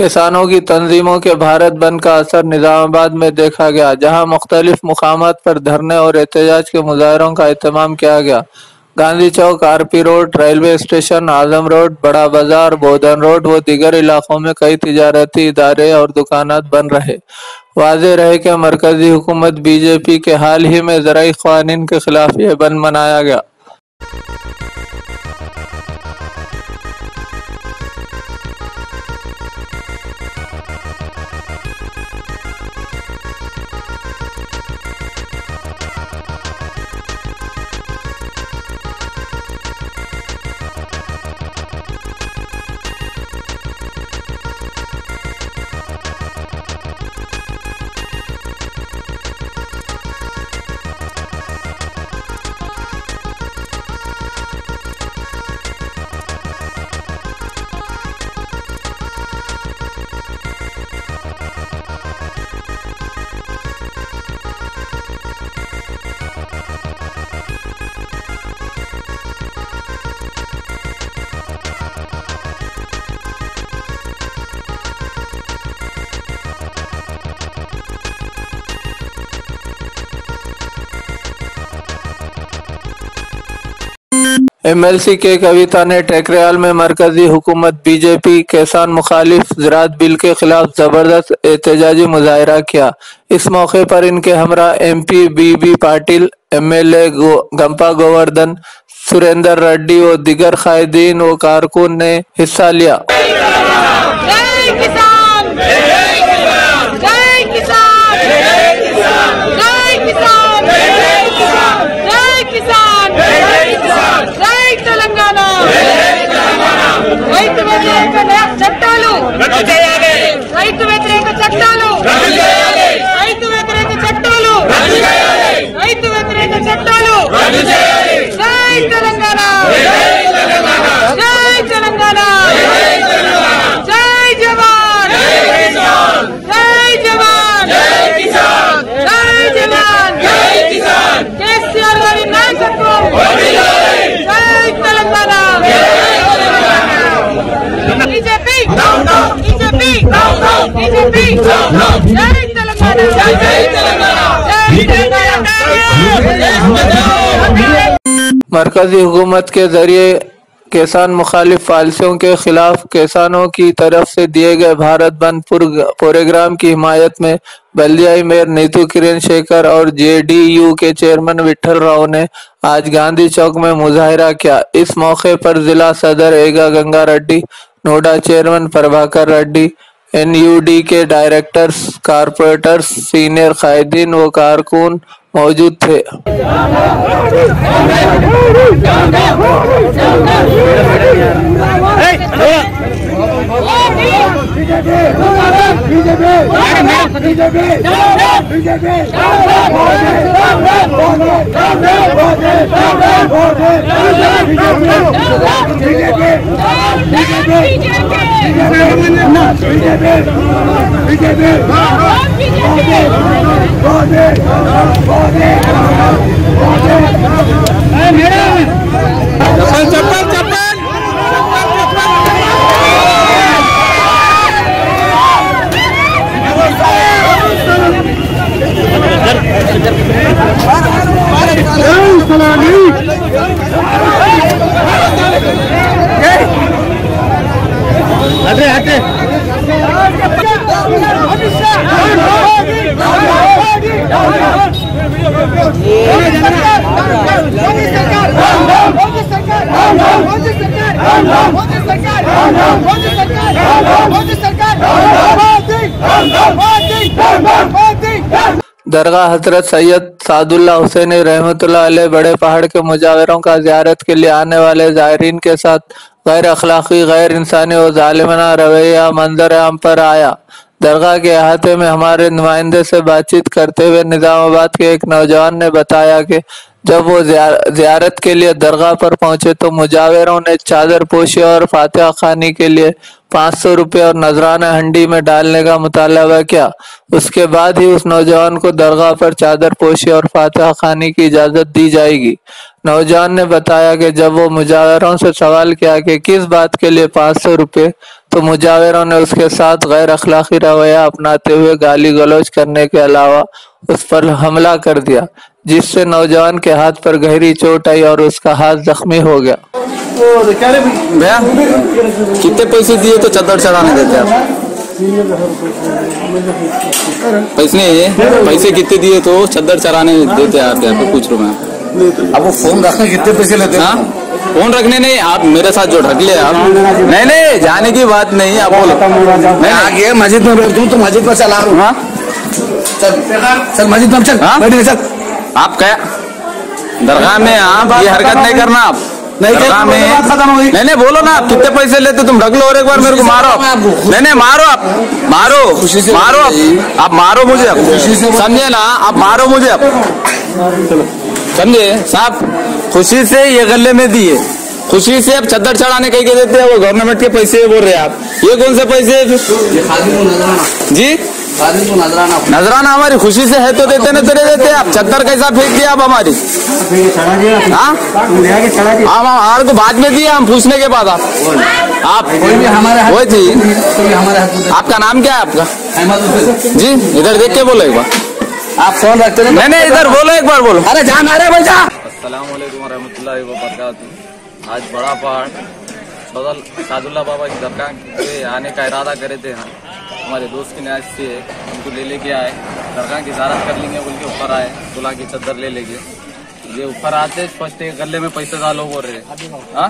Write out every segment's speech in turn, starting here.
किसानों की तंजीमों के भारत बंद का असर निजामाबाद में देखा गया, जहां मुख्तलिफ मुकामात पर धरने और एहतजाज के मुजाहरों का एहतमाम किया गया। गांधी चौक, आरपी रोड, रेलवे स्टेशन, आजम रोड, बड़ा बाजार, बोधन रोड व दीगर इलाकों में कई तिजारती इदारे और दुकानात बंद रहे। वाज़ेह रहे कि मरकजी हुकूमत बीजेपी के हाल ही में ज़राई क़वानीन के खिलाफ यह बंद मनाया गया। एमएलसी के कविता ने टेकरियाल में मरकजी हुकूमत बीजेपी किसान मुखालिफ ज़राअत बिल के खिलाफ जबरदस्त एहतजाजी मुजाहरा किया। इस मौके पर इनके हमरा एमपी बीबी पाटिल, एमएलए गंपा गोवर्धन, सुरेंदर रेड्डी व दीगर कायदीन व कारकुन ने हिस्सा लिया। చట్టాలు రద్దు చేయాలి, రైతు వ్యతిరేక చట్టాలు రద్దు చేయాలి, రైతు వ్యతిరేక చట్టాలు రద్దు చేయాలి, రైతు వ్యతిరేక చట్టాలు రద్దు చేయాలి। జై తెలంగాణ, జై తెలంగాణ, జై తెలంగాణ, జై తెలంగాణ, జై జవాన్, జై కిసాన్, జై జవాన్, జై కిసాన్, జై జవాన్, జై కిసాన్। కేసీఆర్ గారి నాయకత్వం వర్ధిల్లాలి, జై తెలంగాణ, बीजेपी बीजेपी बीजेपी जय तेलंगाना, जय तेलंगाना, जय तेलंगाना। मरकजी हुकूमत के जरिए किसान मुखालिफ पॉलिसियों के खिलाफ किसानों की तरफ से दिए गए भारत बंद प्रोग्राम की हिमायत में बल्दियाई मेयर नीतू किरण शेखर और जेडीयू के चेयरमैन विठल राव ने आज गांधी चौक में मुजाहरा किया। इस मौके पर जिला सदर एगा गंगा रेड्डी, नोडा चेयरमैन प्रभाकर रेड्डी, एनयूडी के डायरेक्टर्स, कारपोरेटर्स, सीनियर कायदीन व कारकुन मौजूद थे। दरगाह हजरत सैयद सादुल्लाह हुसैनी रहमतुल्लाह अलैह बड़े पहाड़ के मुजावरों का ज़ियारत के लिए आने वाले ज़ायरीन के साथ गैर अखलाकी, गैर इंसानी और जालिमाना रवैया मंजर आम पर आया। दरगाह के अहाते में हमारे नुमाइंदे से बातचीत करते हुए निजामाबाद के एक नौजवान ने बताया कि जब वो जियारत के लिए दरगाह पर पहुंचे तो मुजाविरों ने चादर पोशी और फातिहा खानी के लिए 500 रुपये और नजराना हंडी में डालने का मुतालबा किया। उसके बाद ही उस नौजवान को दरगाह पर चादर पोशी और फातिहा खानी की इजाजत दी जाएगी। नौजवान ने बताया कि जब वो मुजाविरों से सवाल किया कि किस बात के लिए 500 रुपये, तो मुजाविरों ने उसके साथ गैर अखलाकी रवैया अपनाते हुए गाली गलौज करने के अलावा उस पर हमला कर दिया, जिससे नौजवान के हाथ पर गहरी चोट आई और उसका हाथ जख्मी हो गया। भैया कितने पैसे दिए तो चादर चढ़ाने देते आप? पैसे कितने दिए तो चादर चढ़ाने देते आप? यहाँ पे पूछ रहा हूँ मैं। अब वो फोन रखने कितने पैसे लेते हैं? फोन रखने नहीं, आप मेरे साथ जो ढक ले आप। नहीं जाने की बात नहीं, आप बोलो। मैं आगे मस्जिद में बैठूं तो मस्जिद में चला रहा हूँ। चल मस्जिद में चल, चल। आप क्या दरगाह में आप ये हरकत नहीं करना। आप दरगाह में नहीं बोलो ना। आप कितने पैसे लेते तुम ढक लो और एक बार मेरे को मारो। नहीं मारो, आप मारो आप मारो मुझे, समझे ना? आप मारो मुझे, आप समझे साहब? खुशी से ये गले में दिए, खुशी से अब चादर चढ़ाने कहीं के देते हैं। वो गवर्नमेंट के पैसे बोल रहे हैं आप। ये कौन से पैसे जी? नजराना हमारी खुशी से है तो देते, नहीं तो नहीं देते। आप चादर कैसा फेंक दिया आप हमारी? हम हमारे को बाद में दिए, हम पूछने के बाद आप वही थी। आपका नाम क्या है आपका जी? इधर देख के बोलो एक बार। आप फोन रखते नहीं इधर बोलो, एक बार बोलो। अरे जान आ रहे भाई जा। अस्सलाम वालेकुम रहमतुल्लाहि व बरकातुहू। आज बड़ा पहाड़ सादुल्ला बाबा की दरगाह के आने का इरादा करे थे। हमारे दोस्त की न्याज से उनको लेके आए, दरगाह की ज़ियारत कर लेंगे बोल के ऊपर आए, बुला की चादर ले लेंगे। ये ऊपर आते फर्स्ट एक गले में पैसे डालो बोल रहे। हाँ,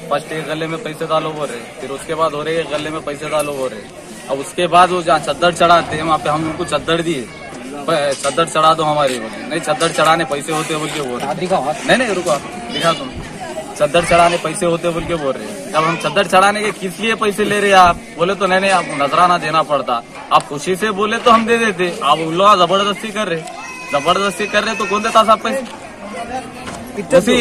फर्स्ट एक गले में पैसे डालो बोल रहे, फिर उसके बाद हो रहे गले में पैसे डालो बोल रहे। अब उसके बाद वो जहाँ चादर चढ़ाते हैं वहाँ पे हम उनको चादर दिए, चादर चढ़ा दो हमारी बोले। नहीं चादर चढ़ाने पैसे होते बोल के बोल रहे। नहीं रुको, दिखा तुम। चादर चढ़ाने पैसे होते बोल के बोल रहे। जब हम चादर चढ़ाने के किस लिए पैसे ले रहे हैं आप? बोले तो नहीं आपको नजराना देना पड़ता। आप खुशी से बोले तो हम दे देते। आप उन लोग जबरदस्ती कर रहे तो कौन देता साहब पैसे? उसी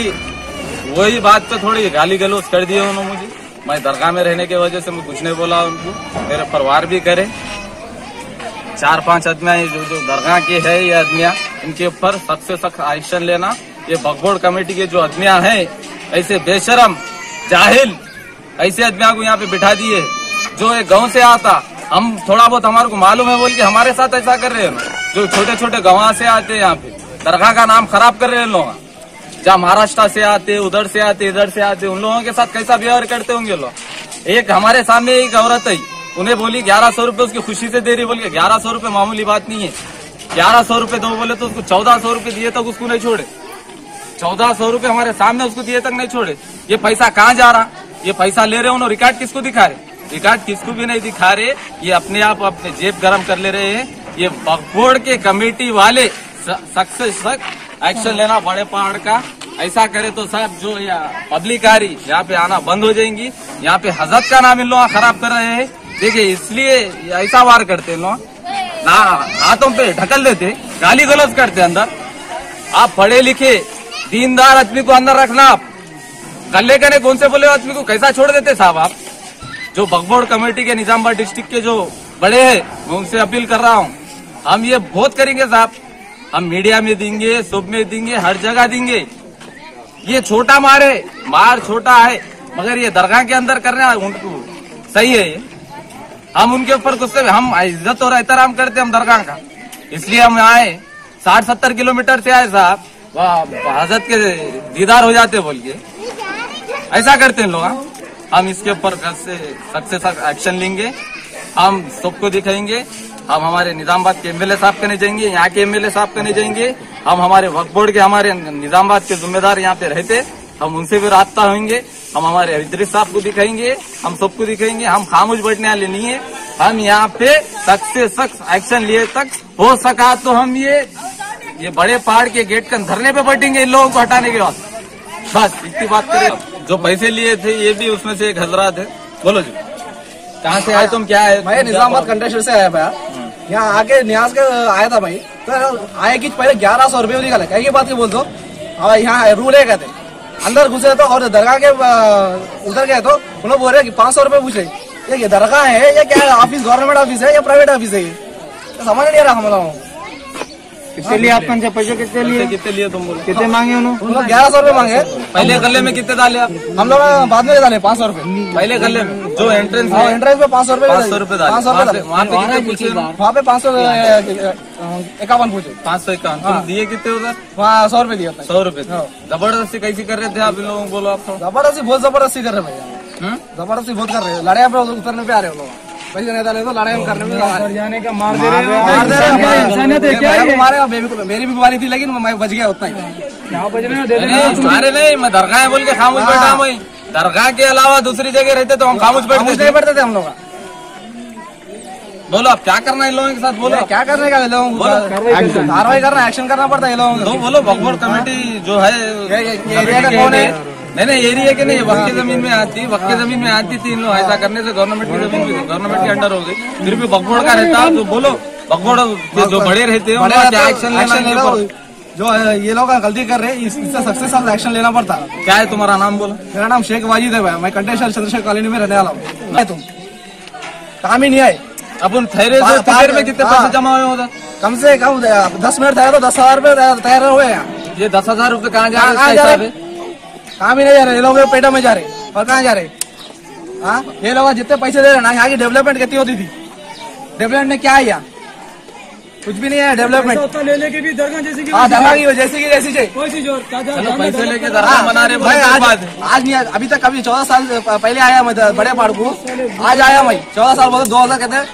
वही बात पे थोड़ी गाली गलौज कर दिए उन्होंने मुझे। मैं दरगाह में रहने की वजह से मैं कुछ नहीं बोला उनको। मेरे परिवार भी करे, 4-5 आदमियां जो दरगाह के है, ये आदमियां, इनके ऊपर सख्त से सख्त एक्शन लेना। ये वक्फ कमेटी के जो आदमियां हैं, ऐसे बेशरम जाहिल ऐसे आदमियों को यहाँ पे बिठा दिए। जो एक गांव से आता, हम थोड़ा बहुत हमारे को मालूम है बोल के हमारे साथ ऐसा कर रहे हैं। जो छोटे छोटे गाँव से आते हैं यहाँ पे दरगाह का नाम खराब कर रहे हैं लोग। जहाँ महाराष्ट्र से आते, उधर से आते, इधर से आते, उन लोगों के साथ कैसा व्यवहार करते होंगे लोग। एक हमारे सामने एक औरत है, उन्हें बोली 1100 रुपए उसकी खुशी से दे रही। बोल के 1100 रुपए मामूली बात नहीं है। 1100 रुपए दो बोले तो उसको 1400 रुपए दिए तक उसको नहीं छोड़े। 1400 रुपए हमारे सामने उसको दिए तक नहीं छोड़े। ये पैसा कहाँ जा रहा? ये पैसा ले रहे उन्होंने रिकॉर्ड किसको दिखा रहे? रिकॉर्ड किसको भी नहीं दिखा रहे। ये अपने आप अपने जेब गरम कर ले रहे हैं। ये वक्फ बोर्ड के कमेटी वाले सख्त से सख्त एक्शन लेना बड़े पहाड़ का। ऐसा करे तो साहब जो पब्लिक आ रही यहाँ पे आना बंद हो जाएंगी। यहाँ पे हजरत का नाम इन लोग खराब कर रहे हैं। देखिए इसलिए ऐसा वार करते लोग ना, हाथों पे ढकल देते, गाली गलौज करते अंदर। आप पढ़े लिखे दीनदार आदमी को अंदर रखना। आप गले करने कौन से बोले आदमी को कैसा छोड़ देते साहब? आप जो वक्फ बोर्ड कमेटी के निजामाबाद डिस्ट्रिक्ट के जो बड़े हैं, मैं उनसे अपील कर रहा हूँ, हम ये बहुत करेंगे साहब। हम मीडिया में देंगे, सब में देंगे, हर जगह देंगे। ये छोटा मार छोटा है, मगर ये दरगाह के अंदर करना उनको सही है। ये हम उनके ऊपर गुस्से में, हम इज्जत और एहतराम करते हम दरगाह का, इसलिए हम आए 60-70 किलोमीटर से आए साहब। वह हजरत के दीदार हो जाते बोल के ऐसा करते हैं लोग। हम इसके ऊपर सख्त से सख्त एक्शन लेंगे। हम सबको दिखाएंगे। हम हमारे निजामाबाद के एमएलए साहब करने जाएंगे, यहाँ के एमएलए साहब करने जाएंगे। हम हमारे वक्फ बोर्ड के हमारे निजामाबाद के जिम्मेदार यहाँ पे रहते, हम उनसे भी राब्ता होंगे। हम हमारे इद्रिस साहब को दिखाएंगे, हम सबको दिखाएंगे। हम खामोश बैठने वाले नहीं है। हम यहाँ पे सख्त से सख्त एक्शन लिए तक हो सका तो हम ये बड़े पहाड़ के गेट के धरने पे बैठेंगे इन लोगों को हटाने के बाद। बस इतनी बात करें। जो पैसे लिए थे ये भी उसमें से एक हजरात है। बोलो जी, कहाँ से आए तुम? क्या है? मैं निजामाबाद कंटेस्टर से आया भैया। यहाँ आके न्याज के आया था भाई। तो आए कि पहले 1100 रुपये निकाले। क्या ये बात बोल दो हाँ यहाँ रूल है कहते, अंदर घुसे तो और दरगाह के उधर गए तो उन लोग बोल रहे कि 500 रुपए पूछे। ये दरगाह है या क्या ऑफिस, गवर्नमेंट ऑफिस है या प्राइवेट ऑफिस है? ये समझ नहीं आ रहा हम लोगों को। कितने लिए आपका पैसे? कितने लिए तुम बोलो? कितने मांगे उन्होंने? 1100 रुपए मांगे। पहले गले में कितने डाले आप? हम लोग बाद में डाले 500 रुपए। पहले गले में जो एंट्रेंस है, एंट्रेंस में 500 रुपए, 500 रुपए डाले। 500 रुपए वहाँ पे कितने पूछे? वहाँ पे 551 पूछे। 551। तुम दिए कितने उधर? वहाँ 100 रुपए दिया। 100 रुपए। जबरदस्ती कैसी कर रहे थे आप इन लोगों को? बोलो आप थोड़ा। जबरदस्ती, बहुत जबरदस्ती कर रहे भैया, जबरदस्ती बहुत कर रहे हैं। लड़ाई पे उतरने पे आ रहे हो लोग, पैसे नहीं डाले तो लड़ाई करने में जाने का मार दे रहे हैं। मेरी भी बीमारी थी लेकिन मैं बच गया उतना ही। अरे नहीं, मैं दरगाह बोल के खामोश बैठा। मैं दरगाह के अलावा दूसरी जगह रहते तो हम खामोश बैठते थे हम लोग। बोलो आप क्या करना है इन लोगों के साथ? बोलो क्या करने का, लोगों को कार्रवाई करना, एक्शन करना पड़ता है ये लोगों को। बोलो वक्फ कमेटी जो है एरिया का कौन है? नहीं एरिया के नहीं, वक्त की जमीन में आती, वक्त की जमीन में आती थी। इन लोग ऐसा करने से गवर्नमेंट की जमीन भी गवर्नमेंट के अंडर हो गई, फिर भी वक्फ बोर्ड का रहता। तो बोलो वक्फ बोर्ड जो बड़े रहते हैं क्या एक्शन लेना? जो ये लोग गलती कर रहे हैं इससे सक्सेसफुल एक्शन लेना पड़ता। क्या है तुम्हारा नाम? बोलो। मेरा नाम शेख वाजिद है भाई, मैं कंटेशर चंद्रशेखर कॉलोनी में रहने वाला हूँ। तुम काम ही नहीं आए। अपन ठहरे में कितने पैसे जमा हुए उधर? कम से कम 10 मिनट ठहरे तो 10,000 रुपए तैयार हुए हैं। ये 10,000 रुपए कहाँ जा रहे? कहाँ भी नहीं जा रहे ये लोग, पेटा में जा रहे और कहाँ जा रहे? हाँ, ये लोग जितने पैसे दे रहे ना, यहाँ की डेवलपमेंट कितनी होती थी? डेवलपमेंट ने क्या है यहाँ? कुछ भी नहीं है डेवलपमेंट। ले लेके भी दरगाह जैसी की दरगाह की जैसी की जैसी चाहिए। पैसे लेके दरगाह बना रहे। आज नहीं, अभी तक कभी 14 साल पहले आया मैं बड़े पहाड़ को, आज आया मैं 14 साल बोलते 2000 कहते हैं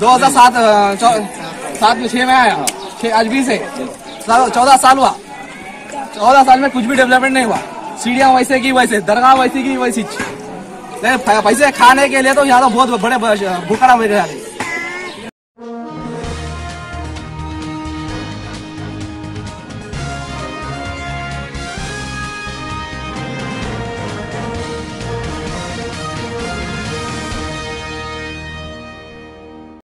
2007 में 6 में आया, 6 आज 20 है, 14 साल हुआ। 14 साल में कुछ भी डेवलपमेंट नहीं हुआ। सीढ़ियाँ वैसे की वैसे, दरगाह वैसी की वैसी। पैसे खाने के लिए तो यहाँ तो बहुत बड़े भूखड़ा मेरे